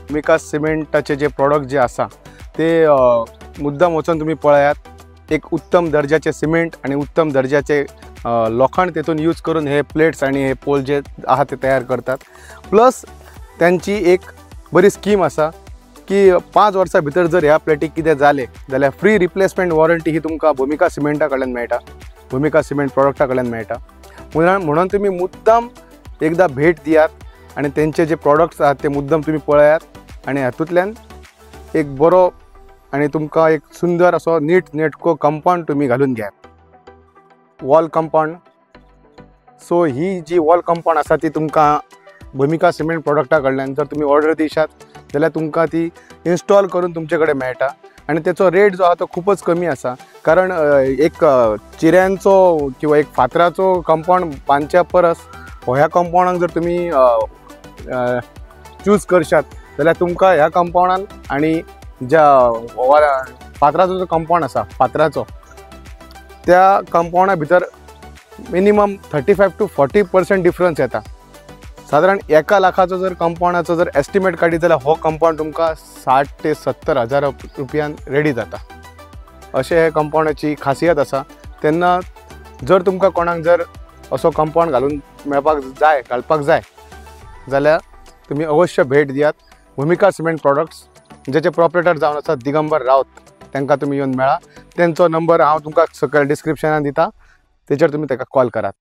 भूमिका सिमेंटाचे जे प्रॉडक्ट जे आसा ते मुद्दाम वचून तुम्ही पळयात। एक उत्तम दर्जाचे सिमेंट आणि उत्तम दर्जाचे लोखंड तेतून यूज करून हे प्लेट्स आणि हे पोल जे आहा ते तयार करतात। प्लस त्यांची एक बरी स्कीम आसा की 5 वर्सां भितर जर ह्या प्लेटीक कितें जालें जाल्यार फ्री रिप्लेसमेंट वॉरंटी ही तुमकां भूमिका सिमेंटा कडल्यान मेळटा, भूमिका सिमेंट प्रॉडक्टा कडल्यान मेळटा। म्हणून तुम्ही मुद्दाम एकदा भेट दियात आणि त्यांचे जे प्रॉडक्ट्स आहात ते मुद्दाम तुम्ही पळयात आणि हातूंतल्यान एक बरो आणि तुमकां एक सुंदर असो नीट नेटको कंपाउंड तुम्ही घालून घेयात, वॉल कंपाउंड। सो ही जी वॉल कंपाउंड आसा ती तुमकां भूमिका सिमेंट प्रॉडक्टा कडल्यान जर तुम्ही ऑर्डर दिशात जाल्यार तुमकां ती इन्स्टॉल करून तुमचे कडेन मेळटा आणि त्याचो रेट जो आहा तो खूपच कमी आसा। कारण एक चिऱ्यांचो किंवा एक फातराचो कंपाउंड बांदच्या परस ह्या कंपाउंडाक जर तुम्ही चूज करशात जाल्यार तुमकां ह्या कंपाउंडान आणि ज्या फातराचो जो कंपाउंड आसा फातराचो त्या कंपाउंडा भितर मिनिमम 35 to 40% डिफरन्स येता। साधारण 1 लाखाचो जर कंपाउंडाचो जर एस्टिमेट काडीत जाल्यार हो कंपाउंड तुमकां 60 ते 70 हजार रुपयान रेडी जाता। अशें हे कंपाउंडाची खासियत आसा। तेन्ना जर तुमकां कोणाक जर असो कंपाउंड घालपाक जाय जाल्यार तुम्ही अवश्य भेट दियात। भूमिका सिमेंट प्रॉडक्ट्स ज्याचे प्रोप्रायटर जावन आसा दिगंबर रावत, तांकां तुम्ही येवन मेळा। त्यांचो नंबर हांव तुमकां सकयल डिस्क्रिप्शनान दिता, तेचेर तुम्ही ताका कॉल करात।